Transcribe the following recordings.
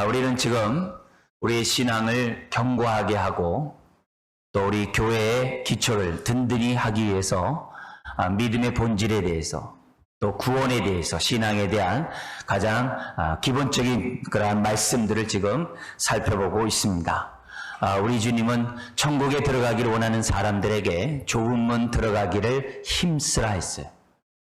우리는 지금 우리의 신앙을 견고하게 하고 또 우리 교회의 기초를 든든히 하기 위해서 믿음의 본질에 대해서 또 구원에 대해서 신앙에 대한 가장 기본적인 그러한 말씀들을 지금 살펴보고 있습니다. 우리 주님은 천국에 들어가기를 원하는 사람들에게 좁은 문 들어가기를 힘쓰라 했어요.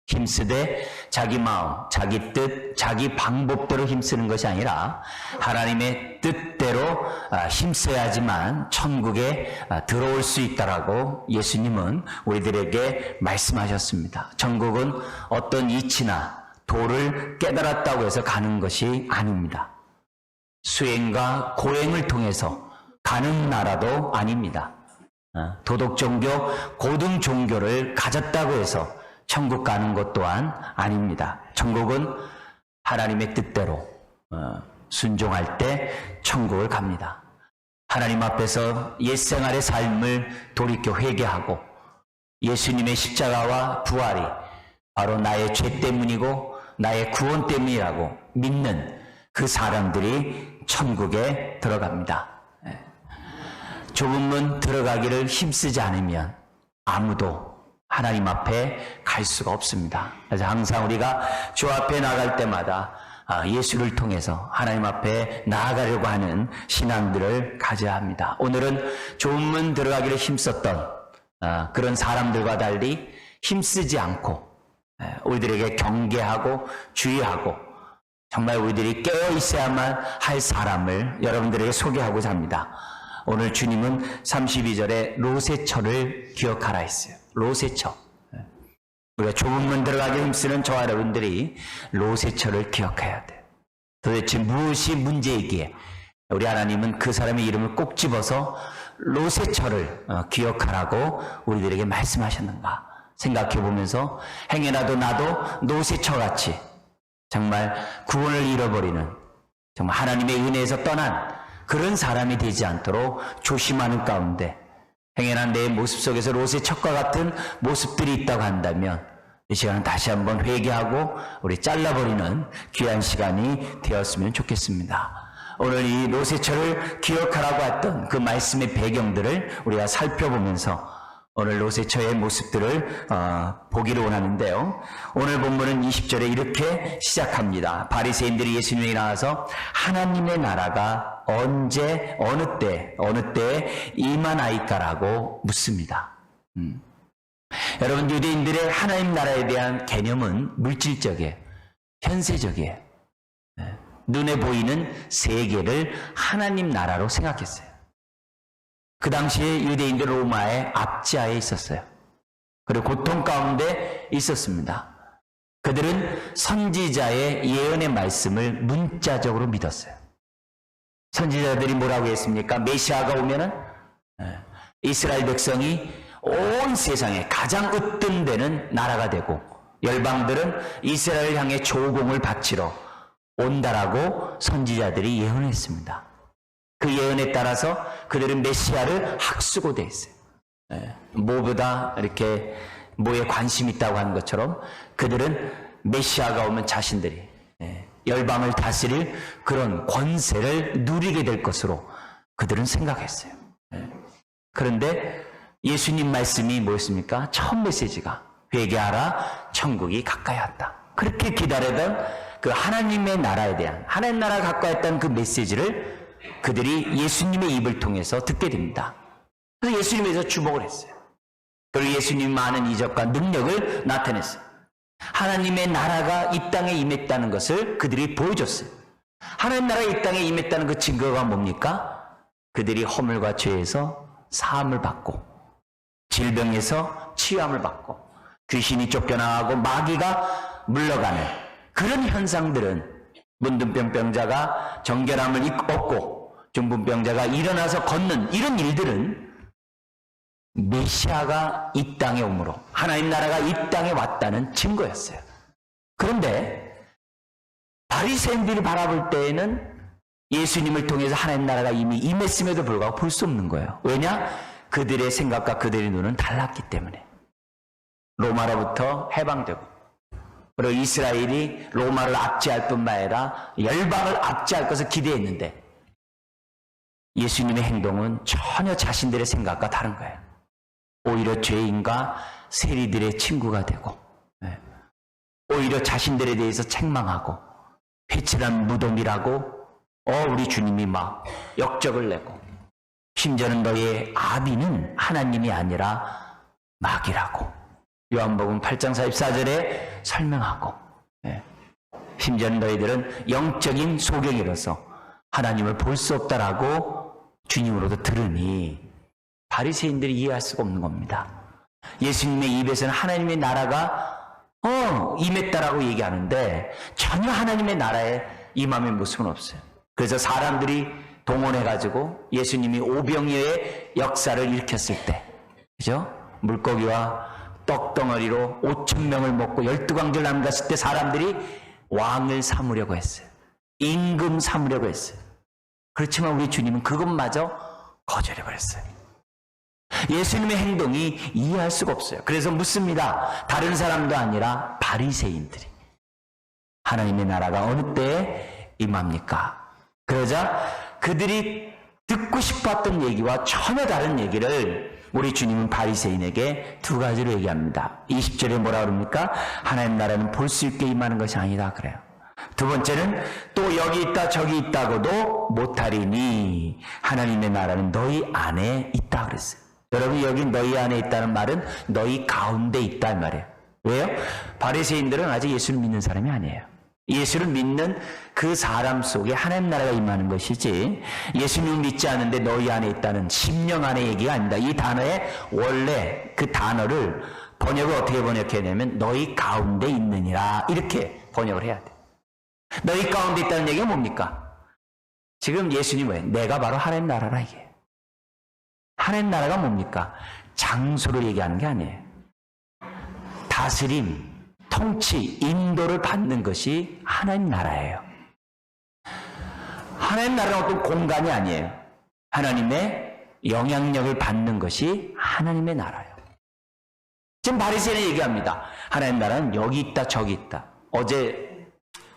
힘쓰되 자기 마음, 자기 뜻, 자기 방법대로 힘쓰는 것이 아니라 하나님의 뜻대로 힘써야지만 천국에 들어올 수 있다라고 예수님은 우리들에게 말씀하셨습니다. 천국은 어떤 이치나 도를 깨달았다고 해서 가는 것이 아닙니다. 수행과 고행을 통해서 가는 나라도 아닙니다. 도덕 종교, 고등 종교를 가졌다고 해서 천국 가는 것 또한 아닙니다. 천국은 하나님의 뜻대로 순종할 때 천국을 갑니다. 하나님 앞에서 옛생활의 삶을 돌이켜 회개하고 예수님의 십자가와 부활이 바로 나의 죄 때문이고 나의 구원 때문이라고 믿는 그 사람들이 천국에 들어갑니다. 좁은 문 들어가기를 힘쓰지 않으면 아무도 하나님 앞에 갈 수가 없습니다. 그래서 항상 우리가 주 앞에 나갈 때마다 예수를 통해서 하나님 앞에 나아가려고 하는 신앙들을 가져야 합니다. 오늘은 좁은 문 들어가기를 힘썼던 그런 사람들과 달리 힘쓰지 않고 우리들에게 경계하고 주의하고 정말 우리들이 깨어 있어야만 할 사람을 여러분들에게 소개하고자 합니다. 오늘 주님은 32절에 로세처를 기억하라 했어요. 로세처. 우리가 좁은 문 들어가기 힘쓰는 저와 여러분들이 로세처를 기억해야 돼요. 도대체 무엇이 문제이기에 우리 하나님은 그 사람의 이름을 꼭 집어서 로세처를 기억하라고 우리들에게 말씀하셨는가 생각해 보면서 행여라도 나도 로세처같이 정말 구원을 잃어버리는 정말 하나님의 은혜에서 떠난 그런 사람이 되지 않도록 조심하는 가운데 행여나 내 모습 속에서 롯의 척과 같은 모습들이 있다고 한다면 이 시간은 다시 한번 회개하고 우리 잘라버리는 귀한 시간이 되었으면 좋겠습니다. 오늘 이 롯의 처를 기억하라고 했던 그 말씀의 배경들을 우리가 살펴보면서 오늘 롯의 처의 모습들을 보기를 원하는데요. 오늘 본문은 20절에 이렇게 시작합니다. 바리새인들이 예수님에게 나와서 하나님의 나라가 언제 어느 때에 임하나이까라고 묻습니다. 여러분, 유대인들의 하나님 나라에 대한 개념은 물질적이에요. 현세적이에요. 눈에 보이는 세계를 하나님 나라로 생각했어요. 그 당시에 유대인들 로마의 압제하에 있었어요. 그리고 고통 가운데 있었습니다. 그들은 선지자의 예언의 말씀을 문자적으로 믿었어요. 선지자들이 뭐라고 했습니까? 메시아가 오면은 이스라엘 백성이 온 세상에 가장 으뜸되는 나라가 되고 열방들은 이스라엘 향해 조공을 바치러 온다라고 선지자들이 예언했습니다. 그 예언에 따라서 그들은 메시아를 학수고 돼 있어요. 뭐보다 이렇게 뭐에 관심이 있다고 하는 것처럼 그들은 메시아가 오면 자신들이 열방을 다스릴 그런 권세를 누리게 될 것으로 그들은 생각했어요. 그런데 예수님 말씀이 뭐였습니까? 첫 메시지가 회개하라, 천국이 가까이 왔다. 그렇게 기다리던 그 하나님의 나라에 대한 하나님 나라가 가까이 왔다는 그 메시지를 그들이 예수님의 입을 통해서 듣게 됩니다. 그래서 예수님에서 주목을 했어요. 그리고 예수님이 많은 이적과 능력을 나타냈어요. 하나님의 나라가 이 땅에 임했다는 것을 그들이 보여줬어요. 하나님 나라가 이 땅에 임했다는 그 증거가 뭡니까? 그들이 허물과 죄에서 사함을 받고 질병에서 치유함을 받고 귀신이 쫓겨나가고 마귀가 물러가는 그런 현상들은 문둥병자가 정결함을 얻고 중풍병자가 일어나서 걷는 이런 일들은 메시아가 이 땅에 오므로 하나님 나라가 이 땅에 왔다는 증거였어요. 그런데 바리새인들이 바라볼 때에는 예수님을 통해서 하나님 나라가 이미 임했음에도 불구하고 볼 수 없는 거예요. 왜냐? 그들의 생각과 그들의 눈은 달랐기 때문에. 로마로부터 해방되고 그리고 이스라엘이 로마를 압제할 뿐만 아니라 열방을 압제할 것을 기대했는데 예수님의 행동은 전혀 자신들의 생각과 다른 거예요. 오히려 죄인과 세리들의 친구가 되고 오히려 자신들에 대해서 책망하고 회칠한 무덤이라고 우리 주님이 막 역적을 내고 심지어는 너의 아비는 하나님이 아니라 마귀라고 요한복음 8장 44절에 설명하고 심지어는 너희들은 영적인 소경이라서 하나님을 볼 수 없다라고 주님으로도 들으니 바리새인들이 이해할 수가 없는 겁니다. 예수님의 입에서는 하나님의 나라가 임했다라고 얘기하는데 전혀 하나님의 나라에 임함의 모습은 없어요. 그래서 사람들이 동원해가지고 예수님이 오병이어의 역사를 일으켰을 때, 그죠? 물고기와 떡덩어리로 5,000명을 먹고 12광절 남겼을 때 사람들이 왕을 삼으려고 했어요. 임금 삼으려고 했어요. 그렇지만 우리 주님은 그것마저 거절해버렸어요. 예수님의 행동이 이해할 수가 없어요. 그래서 묻습니다. 다른 사람도 아니라 바리새인들이 하나님의 나라가 어느 때에 임합니까? 그러자 그들이 듣고 싶었던 얘기와 전혀 다른 얘기를 우리 주님은 바리새인에게 두 가지로 얘기합니다. 20절에 뭐라 그럽니까? 하나님 나라는 볼 수 있게 임하는 것이 아니다 그래요. 두 번째는 또 여기 있다 저기 있다고도 못하리니 하나님의 나라는 너희 안에 있다 그랬어요. 여러분 여기 너희 안에 있다는 말은 너희 가운데 있다 이 말이에요. 왜요? 바리새인들은 아직 예수를 믿는 사람이 아니에요. 예수를 믿는 그 사람 속에 하나님 나라가 임하는 것이지 예수님을 믿지 않는데 너희 안에 있다는 심령 안의 얘기가 아닙니다. 이 단어의 원래 그 단어를 번역을 어떻게 번역해야 되냐면 너희 가운데 있느니라 이렇게 번역을 해야 돼요. 너희 가운데 있다는 얘기가 뭡니까? 지금 예수님 왜? 내가 바로 하나님 나라라 이게. 하나님 나라가 뭡니까? 장소를 얘기하는 게 아니에요. 다스림, 통치, 인도를 받는 것이 하나님 나라예요. 하나님 나라는 어떤 공간이 아니에요. 하나님의 영향력을 받는 것이 하나님의 나라예요. 지금 바리새인이 얘기합니다. 하나님 나라는 여기 있다 저기 있다. 어제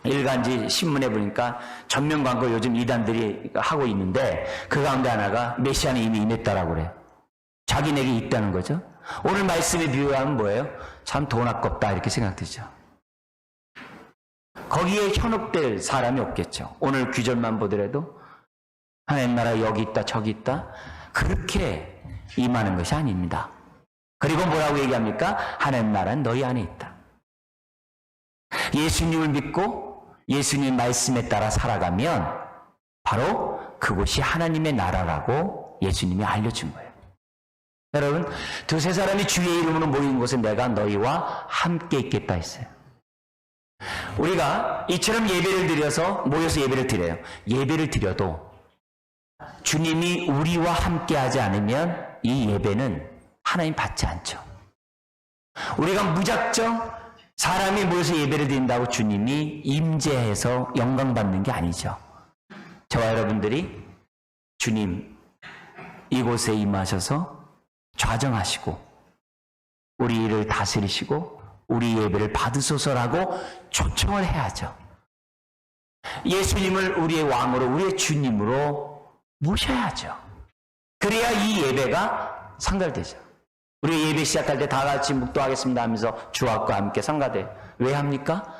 일간지 신문에 보니까 전면 광고 요즘 이단들이 하고 있는데 그 가운데 하나가 메시아는 이미 임했다라고 그래요. 자기네게 있다는 거죠. 오늘 말씀에 비유하면 뭐예요? 참 돈 아깝다 이렇게 생각되죠. 거기에 현혹될 사람이 없겠죠. 오늘 귀절만 보더라도 하나님 나라 여기 있다 저기 있다 그렇게 임하는 것이 아닙니다. 그리고 뭐라고 얘기합니까? 하나님 나라는 너희 안에 있다. 예수님을 믿고 예수님 말씀에 따라 살아가면 바로 그곳이 하나님의 나라라고 예수님이 알려준 거예요. 여러분, 두세 사람이 주의 이름으로 모인 곳에 내가 너희와 함께 있겠다 했어요. 우리가 이처럼 예배를 드려서 모여서 예배를 드려요. 예배를 드려도 주님이 우리와 함께 하지 않으면 이 예배는 하나님 받지 않죠. 우리가 무작정 사람이 모여서 예배를 드린다고 주님이 임재해서 영광 받는 게 아니죠. 저와 여러분들이 주님 이곳에 임하셔서 좌정하시고 우리 일을 다스리시고 우리 예배를 받으소서라고 초청을 해야죠. 예수님을 우리의 왕으로 우리의 주님으로 모셔야죠. 그래야 이 예배가 상달되죠. 우리 예배 시작할 때 다 같이 묵도하겠습니다 하면서 주와 함께 상가돼요. 왜 합니까?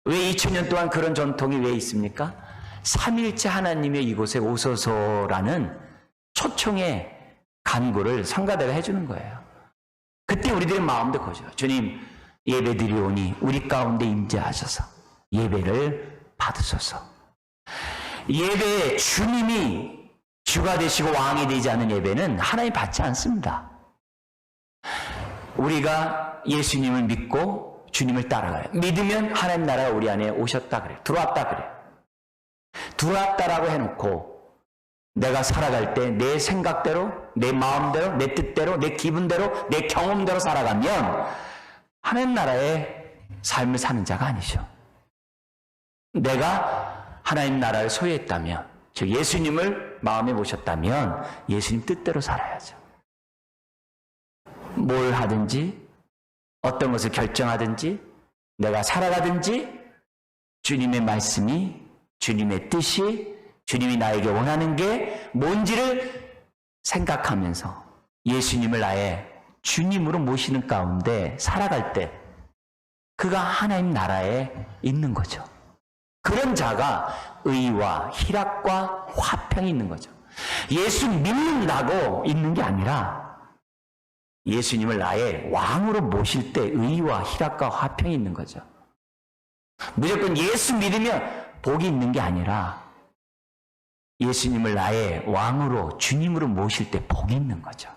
왜 2000년 동안 그런 전통이 왜 있습니까? 삼일째 하나님의 이곳에 오소서라는 초청의 간구를 상가대가 해주는 거예요. 그때 우리들의 마음도 거죠. 주님 예배 드리오니 우리 가운데 임재하셔서 예배를 받으소서. 예배에 주님이 주가 되시고 왕이 되지 않은 예배는 하나님 받지 않습니다. 우리가 예수님을 믿고 주님을 따라가요. 믿으면 하나님 나라가 우리 안에 오셨다 그래요. 들어왔다 그래요. 들어왔다라고 해놓고 내가 살아갈 때 내 생각대로, 내 마음대로, 내 뜻대로, 내 기분대로, 내 경험대로 살아가면 하나님 나라의 삶을 사는 자가 아니죠. 내가 하나님 나라를 소유했다면, 즉 예수님을 마음에 모셨다면 예수님 뜻대로 살아야죠. 뭘 하든지 어떤 것을 결정하든지 내가 살아가든지 주님의 말씀이, 주님의 뜻이, 주님이 나에게 원하는 게 뭔지를 생각하면서 예수님을 나의 주님으로 모시는 가운데 살아갈 때 그가 하나님 나라에 있는 거죠. 그런 자가 의와 희락과 화평이 있는 거죠. 예수 믿는다고 있는 게 아니라 예수님을 나의 왕으로 모실 때 의와 희락과 화평이 있는 거죠. 무조건 예수 믿으면 복이 있는 게 아니라 예수님을 나의 왕으로 주님으로 모실 때 복이 있는 거죠.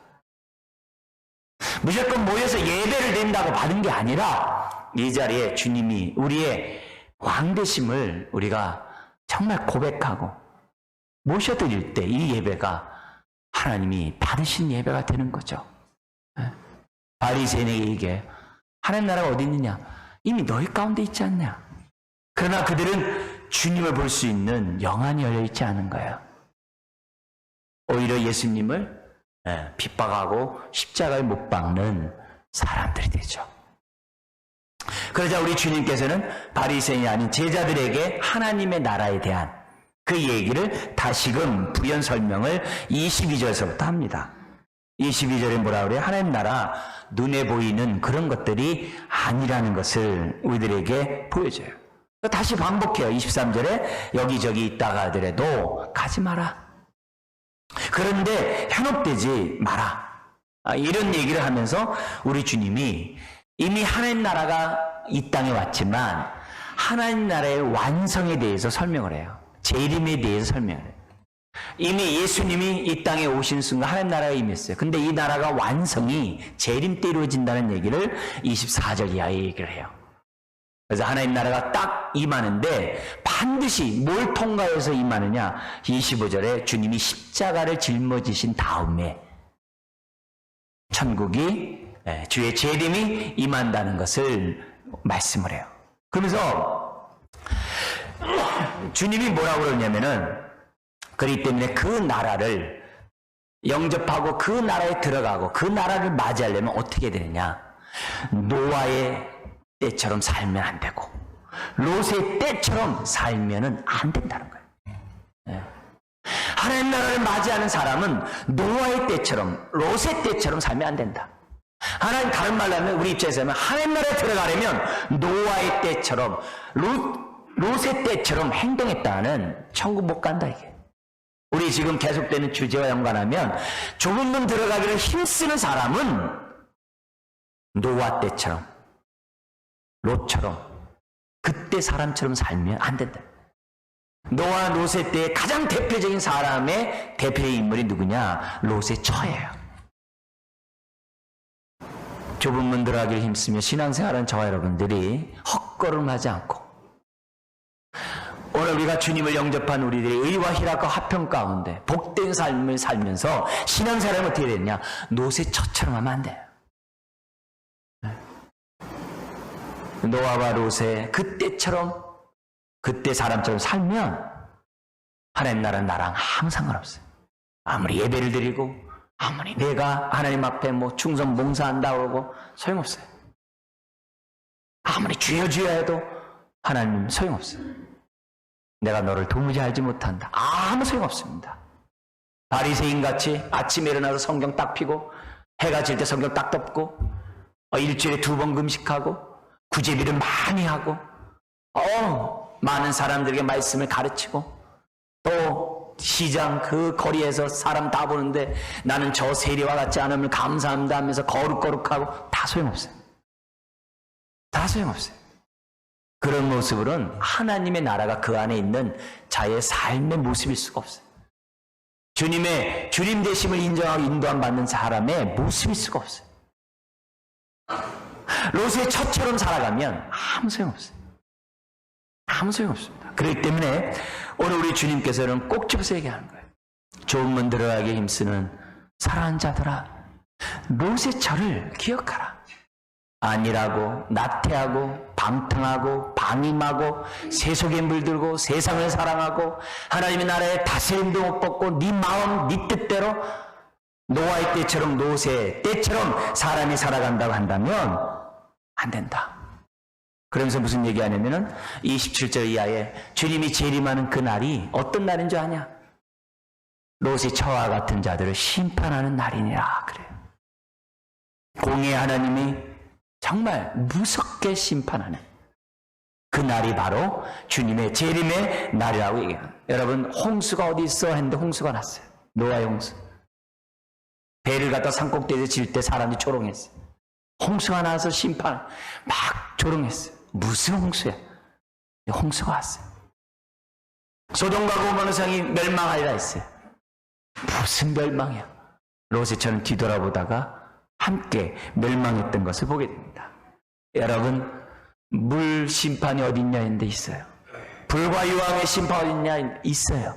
무조건 모여서 예배를 드린다고 받은 게 아니라 이 자리에 주님이 우리의 왕 되심을 우리가 정말 고백하고 모셔드릴 때 이 예배가 하나님이 받으신 예배가 되는 거죠. 바리새인에게 하나님 나라가 어디 있느냐? 이미 너희 가운데 있지 않냐? 그러나 그들은 주님을 볼 수 있는 영안이 열려 있지 않은 거예요. 오히려 예수님을 핍박하고 십자가에 못 박는 사람들이 되죠. 그러자 우리 주님께서는 바리새인이 아닌 제자들에게 하나님의 나라에 대한 그 얘기를 다시금 부연 설명을 22절에서부터 합니다. 22절에 뭐라 그래요? 하나님 나라 눈에 보이는 그런 것들이 아니라는 것을 우리들에게 보여줘요. 다시 반복해요. 23절에 여기저기 있다가 하더라도 가지 마라. 그런데 현혹되지 마라. 이런 얘기를 하면서 우리 주님이 이미 하나님 나라가 이 땅에 왔지만 하나님 나라의 완성에 대해서 설명을 해요. 재림에 대해서 설명을 해요. 이미 예수님이 이 땅에 오신 순간 하나님 나라가 임했어요. 근데 이 나라가 완성이 재림 때 이루어진다는 얘기를 24절 이하에 얘기를 해요. 그래서 하나님 나라가 딱 임하는데 반드시 뭘 통과해서 임하느냐? 25절에 주님이 십자가를 짊어지신 다음에 천국이 주의 재림이 임한다는 것을 말씀을 해요. 그러면서 주님이 뭐라고 그러냐면은 그렇기 때문에 그 나라를 영접하고 그 나라에 들어가고 그 나라를 맞이하려면 어떻게 되느냐? 노아의 때처럼 살면 안 되고 롯의 때처럼 살면은 안 된다는 거예요. 하나님 나라를 맞이하는 사람은 노아의 때처럼 롯의 때처럼 살면 안 된다. 하나님 다른 말로 하면 우리 입장에서 하면 하나님 나라에 들어가려면 노아의 때처럼 롯의 때처럼 행동했다는 천국 못 간다 이게. 우리 지금 계속되는 주제와 연관하면 좁은 문 들어가기를 힘쓰는 사람은 노아 때처럼 롯처럼 그때 사람처럼 살면 안 된다. 노아 롯의 때의 가장 대표적인 사람의 대표의 인물이 누구냐? 롯의 처예요. 좁은 문 들어가기를 힘쓰며 신앙생활하는 저와 여러분들이 헛걸음하지 않고 오늘 우리가 주님을 영접한 우리들의 의와 희락과 화평 가운데 복된 삶을 살면서 신앙생활을 어떻게 되느냐? 롯의 처처럼 하면 안 돼요. 노아와 롯의 그때처럼 그때 사람처럼 살면 하나님 나라는 나랑 아무 상관없어요. 아무리 예배를 드리고 아무리 내가 하나님 앞에 뭐 충성 봉사한다고 하고 소용없어요. 아무리 주여 주여 해도 하나님 소용없어요. 내가 너를 도무지 알지 못한다. 아무 소용없습니다. 바리새인같이 아침에 일어나서 성경 딱 펴고 해가 질 때 성경 딱 덮고 일주일에 2번 금식하고 구제비를 많이 하고 많은 사람들에게 말씀을 가르치고 또 시장 그 거리에서 사람 다 보는데 나는 저 세리와 같지 않음을 감사합니다 하면서 거룩거룩하고 다 소용없어요. 다 소용없어요. 그런 모습으로는 하나님의 나라가 그 안에 있는 자의 삶의 모습일 수가 없어요. 주님의 주님 되심을 인정하고 인도함 받는 사람의 모습일 수가 없어요. 롯의 처처럼 살아가면 아무 소용없어요. 아무 소용없습니다. 그렇기 때문에 오늘 우리 주님께서는 꼭 집어서 얘기하는 거예요. 좁은 문 들어가기에 힘쓰는 사랑하는 자들아, 롯의 처를 기억하라. 안일하고 나태하고 방탕하고 방임하고 세속에 물들고 세상을 사랑하고 하나님의 나라의 다스림도 못 받고 네 마음 네 뜻대로 노아의 때처럼 롯의 때처럼 사람이 살아간다고 한다면 안 된다. 그러면서 무슨 얘기하냐면은 27절 이하에 주님이 재림하는 그 날이 어떤 날인 줄 아냐? 롯의 처와 같은 자들을 심판하는 날이니라 그래요. 공의 하나님이 정말 무섭게 심판하는 그 날이 바로 주님의 재림의 날이라고 얘기해요. 여러분, 홍수가 어디 있어 했는데 홍수가 났어요. 노아의 홍수. 배를 갖다 산꼭대기에서 질 때 사람이 조롱했어요. 홍수가 나서 심판 막 조롱했어요. 무슨 홍수야? 홍수가 왔어요. 소돔과 고모라 성이 멸망하리라 했어요. 무슨 멸망이야? 롯의 처는 뒤돌아보다가 함께 멸망했던 것을 보게 됩니다. 여러분, 물 심판이 어딨냐 했는데 있어요. 불과 유황의 심판 어딨냐 있어요.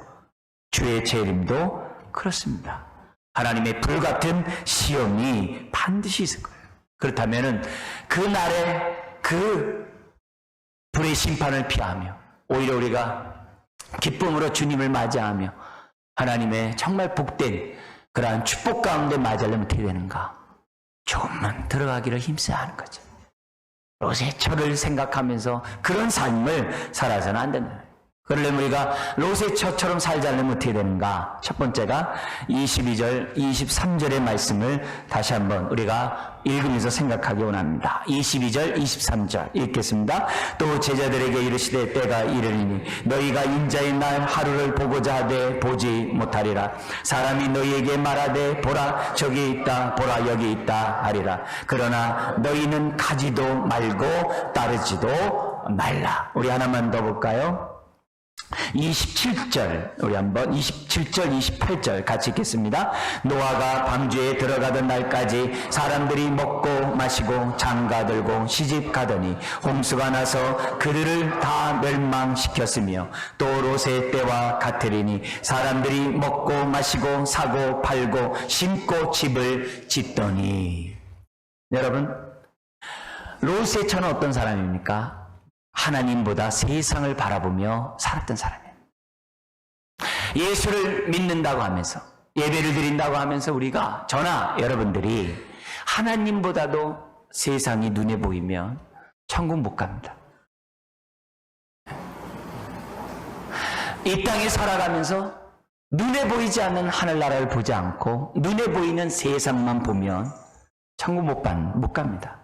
주의 재림도 그렇습니다. 하나님의 불같은 시험이 반드시 있을 거예요. 그렇다면 그날에 그 불의 심판을 피하며 오히려 우리가 기쁨으로 주님을 맞이하며 하나님의 정말 복된 그러한 축복 가운데 맞이하려면 어떻게 되는가? 조금만 들어가기를 힘써야 하는 거죠. 롯의 처를 생각하면서 그런 삶을 살아서는 안 된다. 그러려면 우리가 롯의 처처럼 살지 않으면 어떻게 되는가? 첫 번째가 22절, 23절의 말씀을 다시 한번 우리가 읽으면서 생각하기 원합니다. 22절, 23절 읽겠습니다. 또 제자들에게 이르시되 때가 이르리니 너희가 인자의 날 하루를 보고자 하되 보지 못하리라. 사람이 너희에게 말하되 보라 저기 있다 보라 여기 있다 하리라. 그러나 너희는 가지도 말고 따르지도 말라. 우리 하나만 더 볼까요? 27절 우리 한번 27절 28절 같이 읽겠습니다. 노아가 방주에 들어가던 날까지 사람들이 먹고 마시고 장가들고 시집가더니 홍수가 나서 그들을 다 멸망시켰으며 또 롯의 때와 같으리니 사람들이 먹고 마시고 사고 팔고 심고 집을 짓더니. 여러분, 롯의 처는 어떤 사람입니까? 하나님보다 세상을 바라보며 살았던 사람이에요. 예수를 믿는다고 하면서 예배를 드린다고 하면서 우리가 저나 여러분들이 하나님보다도 세상이 눈에 보이면 천국 못 갑니다. 이 땅에 살아가면서 눈에 보이지 않는 하늘나라를 보지 않고 눈에 보이는 세상만 보면 천국 못 갑니다.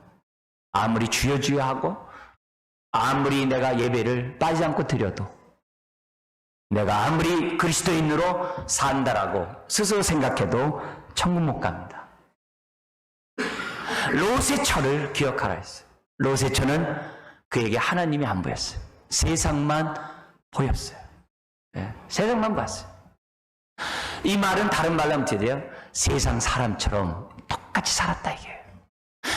아무리 주여 주여 하고 아무리 내가 예배를 빠지지 않고 드려도 내가 아무리 그리스도인으로 산다라고 스스로 생각해도 천국 못 갑니다. 롯의 처를 기억하라 했어요. 롯의 처는 그에게 하나님이 안 보였어요. 세상만 보였어요. 네, 세상만 봤어요. 이 말은 다른 말로 하면 어떻게 돼요? 세상 사람처럼 똑같이 살았다 이게요.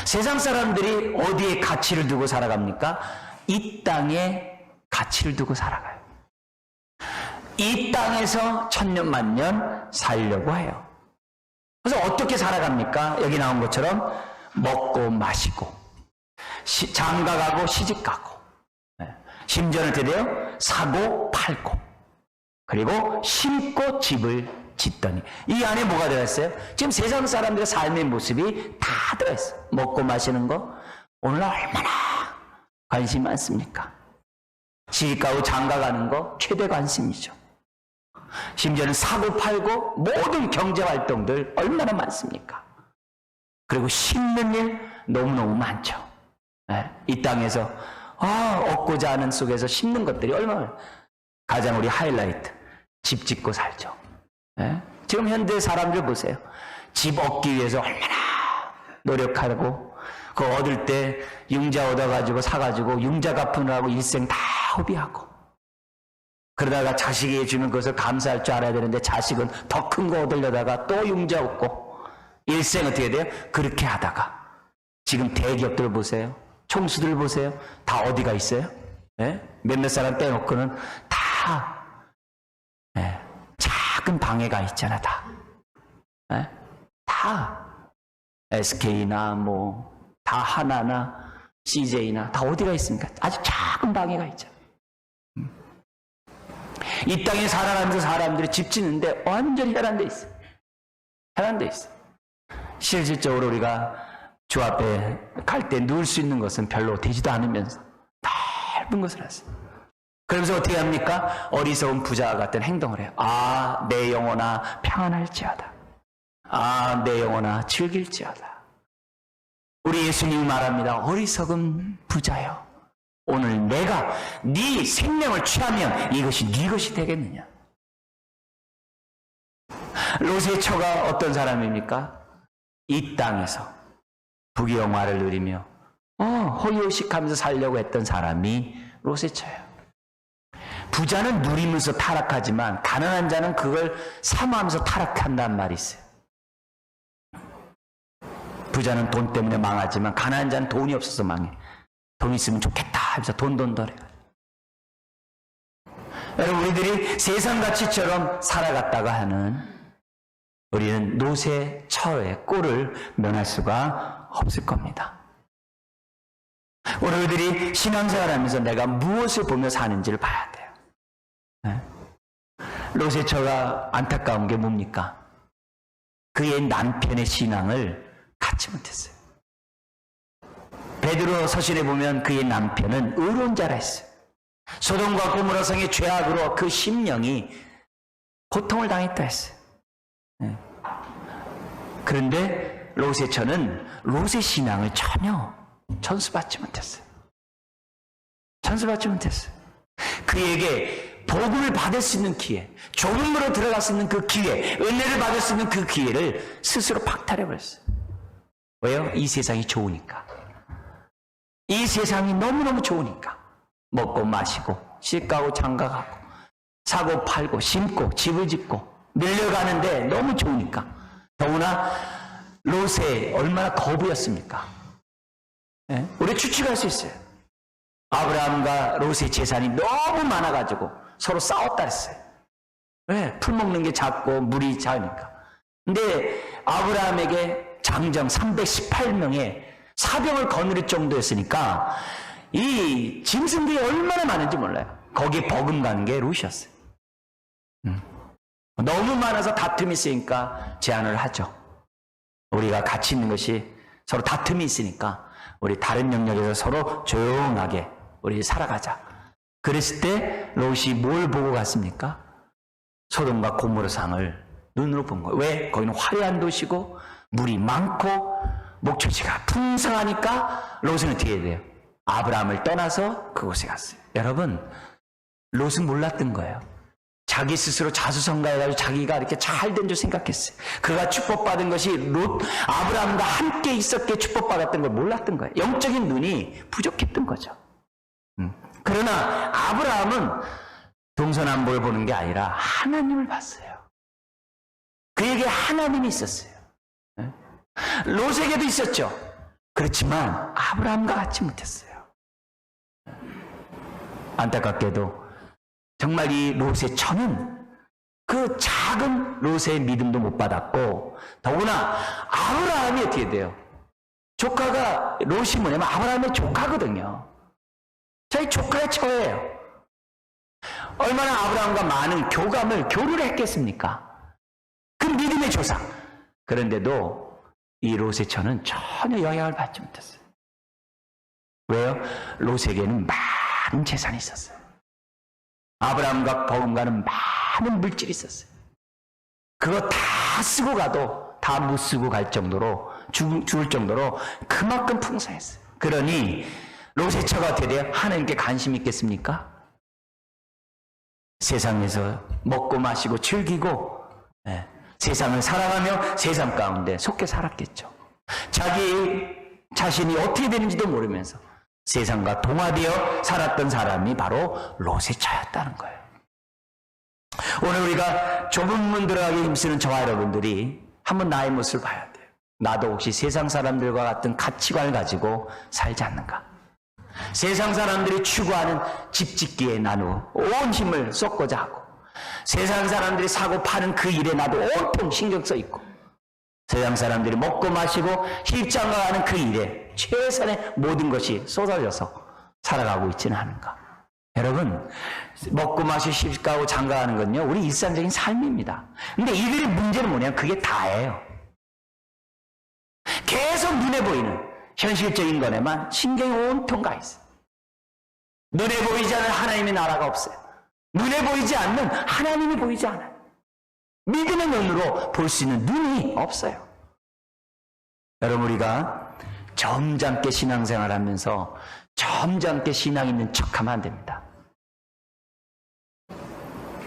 세상 사람들이 어디에 가치를 두고 살아갑니까? 이 땅에 가치를 두고 살아가요. 이 땅에서 천년 만년 살려고 해요. 그래서 어떻게 살아갑니까? 여기 나온 것처럼 먹고 마시고 장가가고 시집가고 심지어는 어떻게 돼요? 사고 팔고 그리고 심고 집을 짓더니. 이 안에 뭐가 들어있어요? 지금 세상 사람들의 삶의 모습이 다 들어있어요. 먹고 마시는 거 오늘날 얼마나 관심이 많습니까? 시집가고 장가가는 거 최대 관심이죠. 심지어는 사고 팔고 모든 경제활동들 얼마나 많습니까? 그리고 심는 일 너무너무 많죠. 이 땅에서 얻고자 하는 속에서 심는 것들이 얼마나. 가장 우리 하이라이트 집 짓고 살죠. 지금 현대 사람들 보세요. 집 얻기 위해서 얼마나 노력하고 그거 얻을 때 융자 얻어가지고 사가지고 융자 갚으느라고 일생 다 허비하고 그러다가 자식이 주는 것을 감사할 줄 알아야 되는데 자식은 더 큰 거 얻으려다가 또 융자 얻고 일생 어떻게 돼요? 그렇게 하다가 지금 대기업들 보세요. 총수들 보세요. 다 어디가 있어요? 몇몇 사람 빼놓고는 다 작은 방에가 있잖아. 다 SK나 다 하나나 CJ나 다 어디가 있습니까? 아주 작은 방에가 있잖아. 이 땅에 살아가면서 사람들이 집 짓는데 완전히 혈안돼 있어. 혈안돼 있어. 실질적으로 우리가 주 앞에 갈 때 누울 수 있는 것은 별로 되지도 않으면서 짧은 것을 하세요. 그러면서 어떻게 합니까? 어리석은 부자 같은 행동을 해요. 아, 내 영혼아 평안할지어다. 아, 내 영혼아 즐길지어다. 우리 예수님이 말합니다. 어리석은 부자여, 오늘 내가 네 생명을 취하면 이것이 네 것이 되겠느냐. 롯의 처가 어떤 사람입니까? 이 땅에서 부귀영화를 누리며 허유식하면서 살려고 했던 사람이 롯의 처예요. 부자는 누리면서 타락하지만 가난한 자는 그걸 사모하면서 타락한다는 말이 있어요. 부자는 돈 때문에 망하지만 가난한 자는 돈이 없어서 망해. 돈 있으면 좋겠다 하면서 돈돈더래. 여러분, 우리들이 세상 가치처럼 살아갔다가 하는 우리는 롯의 처의 꼴을 면할 수가 없을 겁니다. 우리들이 신앙생활하면서 내가 무엇을 보며 사는지를 봐야 돼요. 네? 롯의 처가 안타까운 게 뭡니까? 그의 남편의 신앙을 갖지 못했어요. 베드로 서신에 보면 그의 남편은 의로운 자라 했어요. 소돔과 고모라 성의 죄악으로 그 심령이 고통을 당했다 했어요. 네. 그런데 롯의 처는 롯의 신앙을 전혀 전수받지 못했어요. 전수받지 못했어요. 그에게 복음을 받을 수 있는 기회, 조문으로 들어갈 수 있는 그 기회, 은혜를 받을 수 있는 그 기회를 스스로 박탈해버렸어요. 왜요? 이 세상이 좋으니까. 이 세상이 너무너무 좋으니까. 먹고 마시고 시가고 장가가고 사고 팔고 심고 집을 짓고 늘려가는데 너무 좋으니까. 더구나 롯의 얼마나 거부였습니까? 네? 우리 추측할 수 있어요. 아브라함과 롯의 재산이 너무 많아가지고 서로 싸웠다 했어요. 왜? 풀 먹는 게 작고 물이 작으니까. 근데 아브라함에게 장정 318명의 사병을 거느릴 정도였으니까 이 짐승들이 얼마나 많은지 몰라요. 거기에 버금가는 게 롯이었어요. 너무 많아서 다툼이 있으니까 제안을 하죠. 우리가 같이 있는 것이 서로 다툼이 있으니까 우리 다른 영역에서 서로 조용하게 우리 살아가자. 그랬을 때 롯이 뭘 보고 갔습니까? 소돔과 고모라 상을 눈으로 본 거예요. 왜? 거기는 화려한 도시고 물이 많고 목초지가 풍성하니까 롯은 어떻게 해야 돼요? 아브라함을 떠나서 그곳에 갔어요. 여러분, 롯은 몰랐던 거예요. 자기 스스로 자수성가해가지고 자기가 이렇게 잘된 줄 생각했어요. 그가 축복받은 것이 아브라함과 함께 있었기에 축복받았던 걸 몰랐던 거예요. 영적인 눈이 부족했던 거죠. 그러나 아브라함은 동서남북을 보는 게 아니라 하나님을 봤어요. 그에게 하나님이 있었어요. 롯에게도 있었죠. 그렇지만 아브라함과 같이 못했어요. 안타깝게도 정말 이 롯의 처는 그 작은 롯의 믿음도 못 받았고, 더구나 아브라함이 어떻게 돼요? 조카가 롯이 뭐냐면 아브라함의 조카거든요. 저희 조카의 처예요. 얼마나 아브라함과 많은 교류를 했겠습니까? 그 믿음의 조상. 그런데도 이 롯의 처는 전혀 영향을 받지 못했어요. 왜요? 롯에게는 많은 재산이 있었어요. 아브라함과 버금가는 많은 물질이 있었어요. 그거 다 쓰고 가도 다 못 쓰고 갈 정도로 죽을 정도로 그만큼 풍성했어요. 그러니 롯의 처가 어떻게 돼요? 하나님께 관심 있겠습니까? 세상에서 먹고 마시고 즐기고 세상을 살아가며 세상 가운데 속해 살았겠죠. 자기 자신이 어떻게 되는지도 모르면서 세상과 동화되어 살았던 사람이 바로 롯의 처였다는 거예요. 오늘 우리가 좁은 문 들어가기 힘쓰는 저와 여러분들이 한번 나의 모습을 봐야 돼요. 나도 혹시 세상 사람들과 같은 가치관을 가지고 살지 않는가? 세상 사람들이 추구하는 집 짓기에 나는 온 힘을 쏟고자 하고, 세상 사람들이 사고 파는 그 일에 나도 온통 신경 써 있고, 세상 사람들이 먹고 마시고 힐장가하는 그 일에 최선의 모든 것이 쏟아져서 살아가고 있지는 않은가? 여러분, 먹고 마시고 힐가고 장가하는 건요, 우리 일상적인 삶입니다. 근데 이들의 문제는 뭐냐면 그게 다예요. 계속 눈에 보이는 현실적인 것에만 신경이 온통 가 있어요. 눈에 보이지 않는 하나님의 나라가 없어요. 눈에 보이지 않는 하나님이 보이지 않아요. 믿음의 눈으로 볼 수 있는 눈이 없어요. 여러분, 우리가 점잖게 신앙생활하면서 점잖게 신앙 있는 척하면 안 됩니다.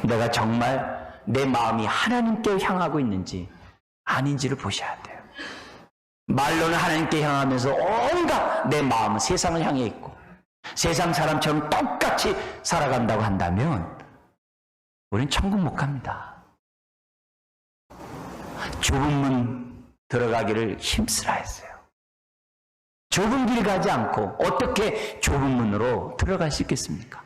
내가 정말 내 마음이 하나님께 향하고 있는지 아닌지를 보셔야 돼요. 말로는 하나님께 향하면서 온갖 내 마음은 세상을 향해 있고 세상 사람처럼 똑같이 살아간다고 한다면 우리는 천국 못 갑니다. 좁은 문 들어가기를 힘쓰라 했어요. 좁은 길 가지 않고 어떻게 좁은 문으로 들어갈 수 있겠습니까?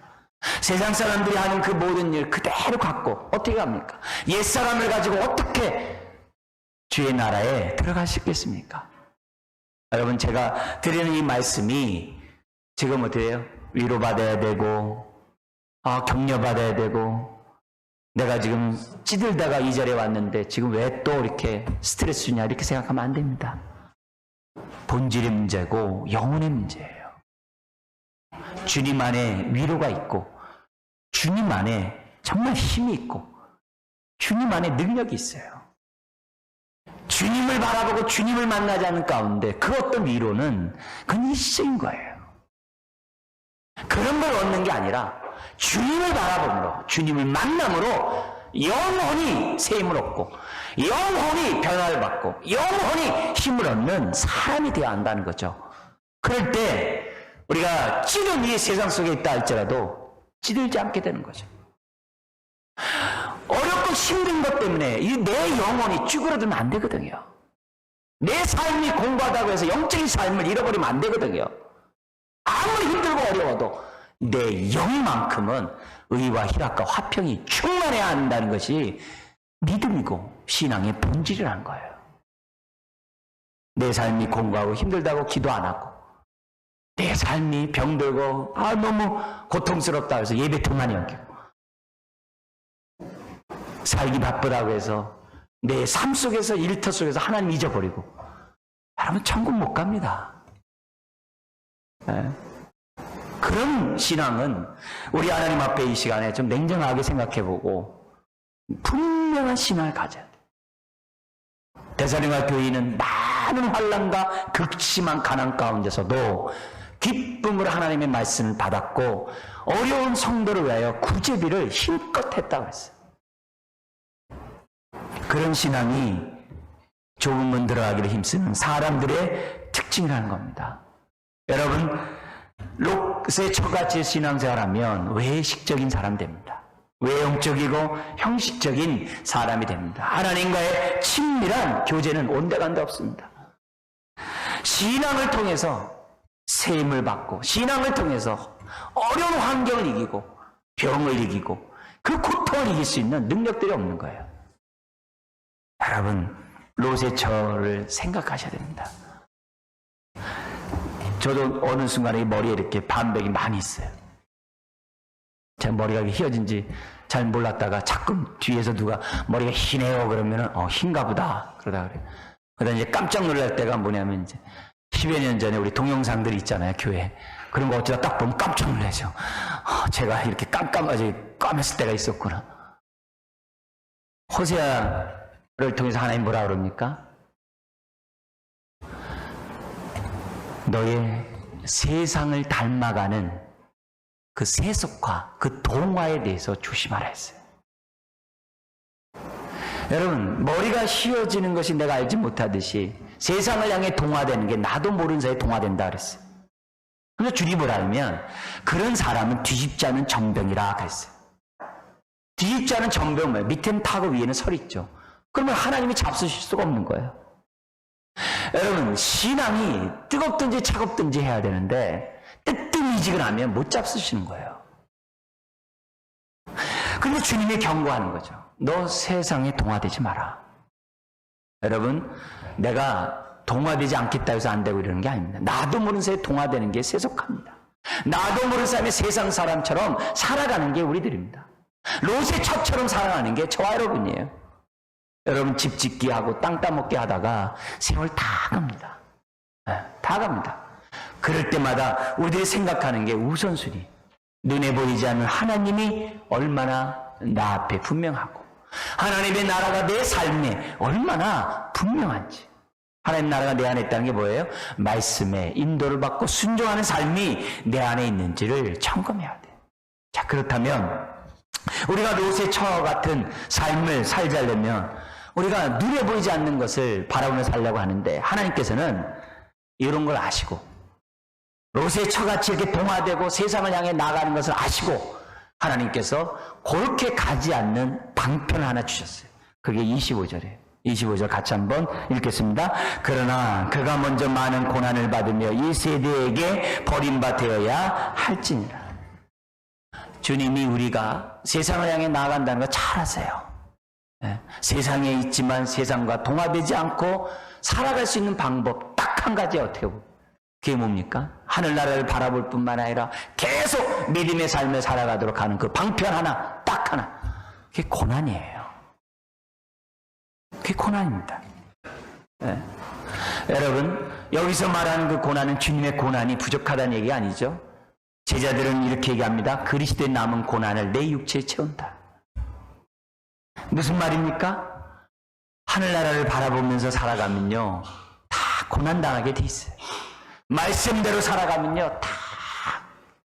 세상 사람들이 하는 그 모든 일 그대로 갖고 어떻게 합니까? 옛사람을 가지고 어떻게 주의 나라에 들어갈 수 있겠습니까? 여러분, 제가 드리는 이 말씀이 지금 어때요? 위로받아야 되고 격려받아야 되고 내가 지금 찌들다가 이 자리에 왔는데 지금 왜 또 이렇게 스트레스 주냐 이렇게 생각하면 안 됩니다. 본질의 문제고 영혼의 문제예요. 주님 안에 위로가 있고 주님 안에 정말 힘이 있고 주님 안에 능력이 있어요. 주님을 바라보고 주님을 만나지 않는 가운데 그 어떤 위로는 그건 일시적인 거예요. 그런 걸 얻는 게 아니라 주님을 바라봄으로 주님을 만남으로 영혼이 새 힘을 얻고 영혼이 변화를 받고 영혼이 힘을 얻는 사람이 되어야 한다는 거죠. 그럴 때 우리가 찌든 이 세상 속에 있다 할지라도 찌들지 않게 되는 거죠. 어렵고 힘든 것 때문에 내 영혼이 쭈그러들면 안 되거든요. 내 삶이 공부하다고 해서 영적인 삶을 잃어버리면 안 되거든요. 아무리 힘들고 어려워도 내 영만큼은 의와 희락과 화평이 충만해야 한다는 것이 믿음이고 신앙의 본질이라는 거예요. 내 삶이 공부하고 힘들다고 기도 안 하고 내 삶이 병들고 너무 고통스럽다고 해서 예배통만 여기고 살기 바쁘다고 해서 내 삶 속에서 일터 속에서 하나님 잊어버리고 여러분 천국 못 갑니다. 네. 그런 신앙은 우리 하나님 앞에 이 시간에 좀 냉정하게 생각해보고 분명한 신앙을 가져야 돼요. 데살로니가 교인은 많은 환난과 극심한 가난 가운데서도 기쁨으로 하나님의 말씀을 받았고 어려운 성도를 위하여 구제비를 힘껏 했다고 했어요. 그런 신앙이 좁은 문 들어가기를 힘쓰는 사람들의 특징이라는 겁니다. 여러분, 롯의 처같이 신앙생활하면 외식적인 사람 됩니다. 외형적이고 형식적인 사람이 됩니다. 하나님과의 친밀한 교제는 온데간데 없습니다. 신앙을 통해서 세임을 받고 신앙을 통해서 어려운 환경을 이기고 병을 이기고 그 고통을 이길 수 있는 능력들이 없는 거예요. 여러분, 롯의 처를 생각하셔야 됩니다. 저도 어느 순간에 머리에 이렇게 반백이 많이 있어요. 제 머리가 휘어진지 잘 몰랐다가 자꾸 뒤에서 누가 머리가 희네요 그러면은 흰가 보다 그러다 그래요. 그러다 이제 깜짝 놀랄 때가 뭐냐면 이제 10여 년 전에 우리 동영상들이 있잖아요, 교회. 그런 거 어쩌다 딱 보면 깜짝 놀라죠. 제가 이렇게 까맸을 때가 있었구나. 호세아를 통해서 하나님 뭐라 그럽니까? 너의 세상을 닮아가는 그 세속화, 그 동화에 대해서 조심하라 했어요. 여러분, 머리가 휘어지는 것이 내가 알지 못하듯이 세상을 향해 동화되는 게 나도 모르는 사이에 동화된다 그랬어요. 그래서 주님 뭐라 하면 그런 사람은 뒤집지 않은 정병이라 그랬어요. 뒤집지 않은 정병은 뭐예요? 밑에는 타고 위에는 설 있죠. 그러면 하나님이 잡수실 수가 없는 거예요. 여러분, 신앙이 뜨겁든지 차갑든지 해야 되는데 뜨뜻미지근하면 못 잡수시는 거예요. 그런데 주님이 경고하는 거죠. 너 세상에 동화되지 마라. 여러분, 내가 동화되지 않겠다 해서 안 되고 이러는 게 아닙니다. 나도 모르는 사이에 동화되는 게 세속합니다. 나도 모르는 사람이 세상 사람처럼 살아가는 게 우리들입니다. 롯의 처처럼 살아가는 게 저와 여러분이에요. 여러분, 집 짓기 하고 땅 따먹기 하다가 세월 다 갑니다. 다 갑니다. 그럴 때마다 우리들이 생각하는 게 우선순위. 눈에 보이지 않는 하나님이 얼마나 나 앞에 분명하고 하나님의 나라가 내 삶에 얼마나 분명한지. 하나님 나라가 내 안에 있다는 게 뭐예요? 말씀에 인도를 받고 순종하는 삶이 내 안에 있는지를 점검해야 돼. 자, 그렇다면 우리가 롯의 처와 같은 삶을 살자려면 우리가 눈에 보이지 않는 것을 바라보며 살려고 하는데 하나님께서는 이런 걸 아시고 롯의 처같이 이렇게 동화되고 세상을 향해 나가는 것을 아시고 하나님께서 그렇게 가지 않는 방편을 하나 주셨어요. 그게 25절이에요. 25절 같이 한번 읽겠습니다. 그러나 그가 먼저 많은 고난을 받으며 이 세대에게 버림받아야 할지니라. 주님이 우리가 세상을 향해 나아간다는 거 잘 아세요. 네. 세상에 있지만 세상과 동화되지 않고 살아갈 수 있는 방법 딱 한 가지 어떻게 보면 그게 뭡니까? 하늘나라를 바라볼 뿐만 아니라 계속 믿음의 삶을 살아가도록 하는 그 방편 하나, 딱 하나. 그게 고난이에요. 그게 고난입니다. 네. 여러분, 여기서 말하는 그 고난은 주님의 고난이 부족하다는 얘기가 아니죠. 제자들은 이렇게 얘기합니다. 그리스도의 남은 고난을 내 육체에 채운다. 무슨 말입니까? 하늘나라를 바라보면서 살아가면요, 다 고난당하게 돼 있어요. 말씀대로 살아가면요, 다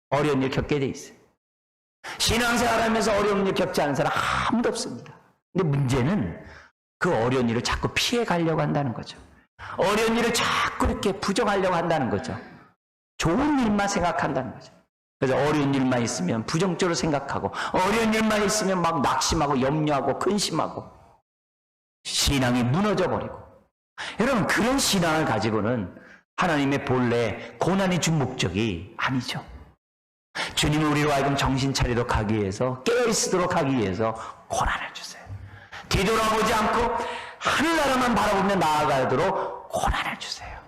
어려운 일 겪게 돼 있어요. 신앙생활하면서 어려운 일 겪지 않은 사람 아무도 없습니다. 근데 문제는 그 어려운 일을 자꾸 피해 가려고 한다는 거죠. 어려운 일을 자꾸 이렇게 부정하려고 한다는 거죠. 좋은 일만 생각한다는 거죠. 그래서 어려운 일만 있으면 부정적으로 생각하고 어려운 일만 있으면 막 낙심하고 염려하고 근심하고 신앙이 무너져 버리고. 여러분, 그런 신앙을 가지고는 하나님의 본래 고난이 준 목적이 아니죠. 주님은 우리로 하여금 정신 차리도록 하기 위해서, 깨어있도록 하기 위해서 고난을 주세요. 뒤돌아보지 않고 하늘나라만 바라보며 나아가도록 고난을 주세요.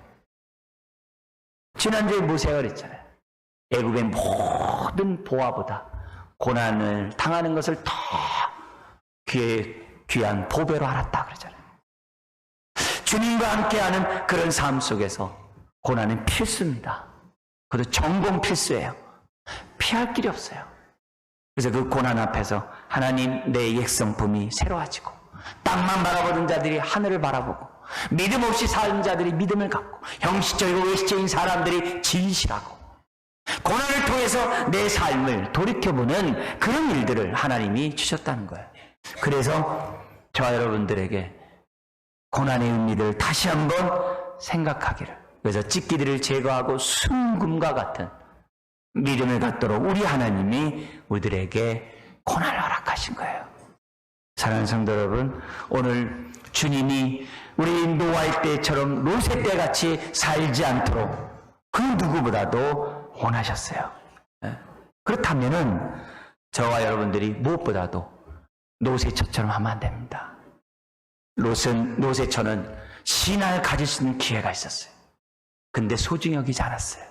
지난주에 모세가 그랬잖아요. 애굽의 모든 보화보다 고난을 당하는 것을 더 귀한 보배로 알았다 그러잖아요. 주님과 함께하는 그런 삶 속에서 고난은 필수입니다. 그것도 전공 필수예요. 피할 길이 없어요. 그래서 그 고난 앞에서 하나님, 내 백성품이 새로워지고 땅만 바라보는 자들이 하늘을 바라보고 믿음 없이 사는 자들이 믿음을 갖고 형식적이고 외식적인 사람들이 진실하고 고난을 통해서 내 삶을 돌이켜보는 그런 일들을 하나님이 주셨다는 거예요. 그래서 저와 여러분들에게 고난의 의미를 다시 한번 생각하기를, 그래서 찢기들을 제거하고 순금과 같은 믿음을 갖도록 우리 하나님이 우리들에게 고난을 허락하신 거예요. 사랑하는 성도 여러분, 오늘 주님이 우리 노아의 때처럼 롯의 때같이 살지 않도록 그 누구보다도 원하셨어요. 그렇다면은 저와 여러분들이 무엇보다도 롯의 처처럼 하면 안 됩니다. 롯의 처는 신앙을 가질 수 있는 기회가 있었어요. 근데 소중히 여기지 않았어요.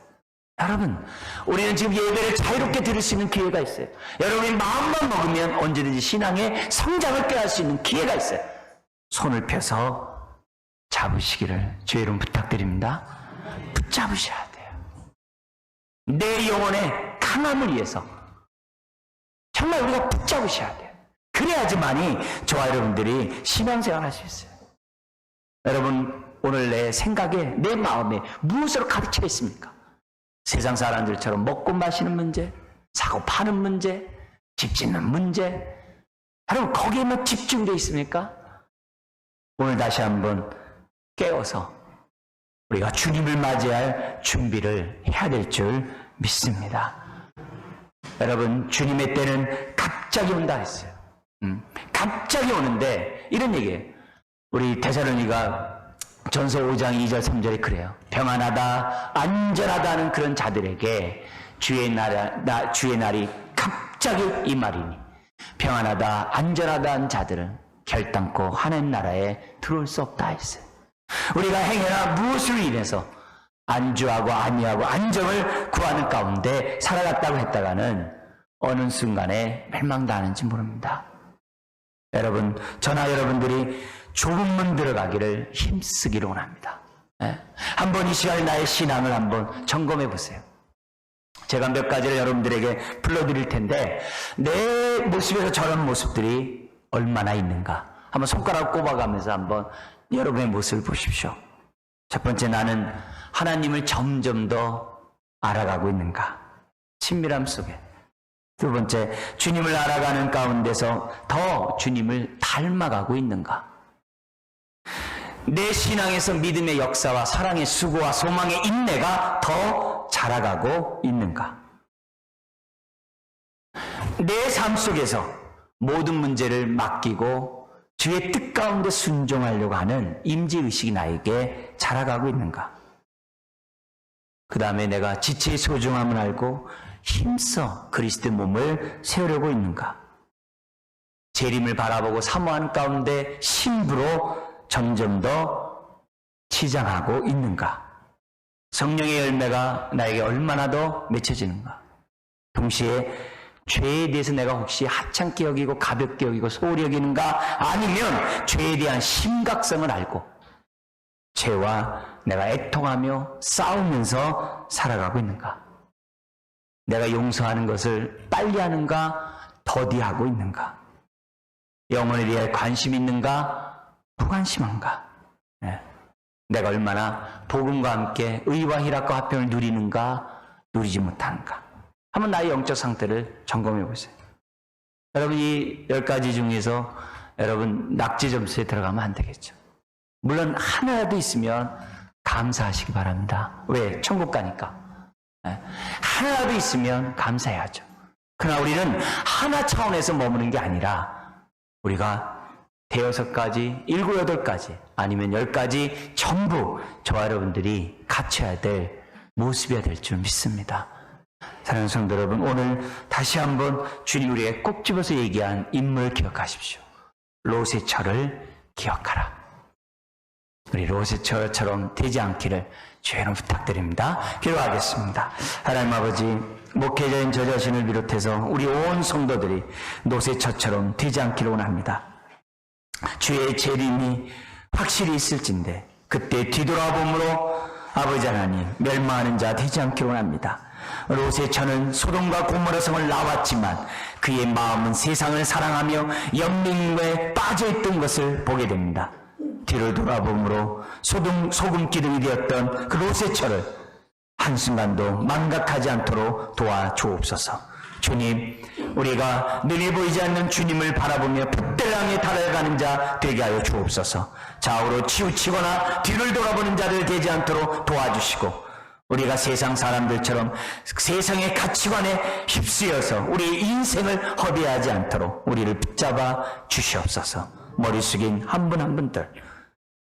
여러분, 우리는 지금 예배를 자유롭게 드릴 수 있는 기회가 있어요. 여러분이 마음만 먹으면 언제든지 신앙의 성장을 깨할 수 있는 기회가 있어요. 손을 펴서 잡으시기를 주의 이름 부탁드립니다. 붙잡으셔야 돼요. 내 영혼의 강함을 위해서 정말 우리가 붙잡으셔야 돼요. 그래야지만이 저와 여러분들이 신앙생활 할 수 있어요. 여러분, 오늘 내 생각에, 내 마음에 무엇으로 가득 차 있습니까? 세상 사람들처럼 먹고 마시는 문제, 사고 파는 문제, 집 짓는 문제, 여러분 거기에만 집중되어 있습니까? 오늘 다시 한번 깨워서 우리가 주님을 맞이할 준비를 해야 될 줄 믿습니다. 여러분, 주님의 때는 갑자기 온다 했어요. 갑자기 오는데 이런 얘기예요. 우리 데살로니가 전서 5장 2절 3절에 그래요. 평안하다, 안전하다는 그런 자들에게 주의 날이 갑자기 임하리니 평안하다, 안전하다는 자들은 결단코 하나님 나라에 들어올 수 없다 했어요. 우리가 행여나 무엇을 인해서 안주하고 안위하고 안정을 구하는 가운데 살아갔다고 했다가는 어느 순간에 멸망당하는지 모릅니다. 여러분, 저나 여러분들이 좁은 문 들어가기를 힘쓰기를 원합니다. 한번 이 시간에 나의 신앙을 한번 점검해 보세요. 제가 몇 가지를 여러분들에게 불러드릴 텐데 내 모습에서 저런 모습들이 얼마나 있는가 한번 손가락 꼽아가면서 한번 여러분의 모습을 보십시오. 첫 번째, 나는 하나님을 점점 더 알아가고 있는가? 친밀함 속에. 두 번째, 주님을 알아가는 가운데서 더 주님을 닮아가고 있는가? 내 신앙에서 믿음의 역사와 사랑의 수고와 소망의 인내가 더 자라가고 있는가? 내 삶 속에서 모든 문제를 맡기고 주의 뜻 가운데 순종하려고 하는 임재의식이 나에게 자라가고 있는가? 그 다음에 내가 지체의 소중함을 알고 힘써 그리스도의 몸을 세우려고 있는가? 재림을 바라보고 사모하는 가운데 신부로 점점 더 치장하고 있는가? 성령의 열매가 나에게 얼마나 더 맺혀지는가? 동시에 죄에 대해서 내가 혹시 하찮게 여기고 가볍게 여기고 소홀히 여기는가? 아니면 죄에 대한 심각성을 알고 죄와 내가 애통하며 싸우면서 살아가고 있는가? 내가 용서하는 것을 빨리 하는가? 더디하고 있는가? 영혼에 대해 관심이 있는가? 무관심한가? 내가 얼마나 복음과 함께 의와 희락과 화평을 누리는가? 누리지 못하는가? 한번 나의 영적 상태를 점검해 보세요. 여러분, 이 10가지 중에서 여러분 낙지 점수에 들어가면 안 되겠죠. 물론 하나라도 있으면 감사하시기 바랍니다. 왜? 천국 가니까. 하나라도 있으면 감사해야죠. 그러나 우리는 하나 차원에서 머무는 게 아니라 우리가 대여섯 가지, 7, 8가지 아니면 10가지 전부 저와 여러분들이 갖춰야 될 모습이어야 될 줄 믿습니다. 사랑하는 성도 여러분, 오늘 다시 한번 주님 우리에게 꼭 집어서 얘기한 인물 기억하십시오. 롯의 철을 기억하라. 우리 롯의 철처럼 되지 않기를 주의로 부탁드립니다. 기도하겠습니다. 하나님 아버지, 목회자인 저 자신을 비롯해서 우리 온 성도들이 롯의 철처럼 되지 않기를 원합니다. 주의 재림이 확실히 있을진데 그때 뒤돌아봄으로 아버지 하나님 멸망하는 자 되지 않기를 원합니다. 롯의 처는 소돔과 고모라 성을 나왔지만 그의 마음은 세상을 사랑하며 영맹에 빠져있던 것을 보게 됩니다. 뒤를 돌아봄으로 소금 기둥이 되었던 그 롯의 처를 한순간도 망각하지 않도록 도와주옵소서. 주님, 우리가 눈에 보이지 않는 주님을 바라보며 풋대랑에 달아가는 자 되게 하여 주옵소서. 좌우로 치우치거나 뒤를 돌아보는 자들 되지 않도록 도와주시고, 우리가 세상 사람들처럼 세상의 가치관에 휩쓰여서 우리의 인생을 허비하지 않도록 우리를 붙잡아 주시옵소서. 머리 숙인 한 분 한 분들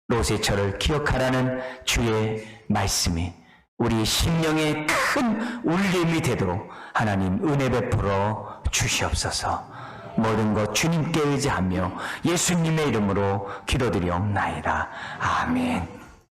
롯의 철을 기억하라는 주의 말씀이 우리 심령에 큰 울림이 되도록 하나님 은혜 베풀어 주시옵소서. 모든 것 주님께 의지하며 예수님의 이름으로 기도드리옵나이다. 아멘.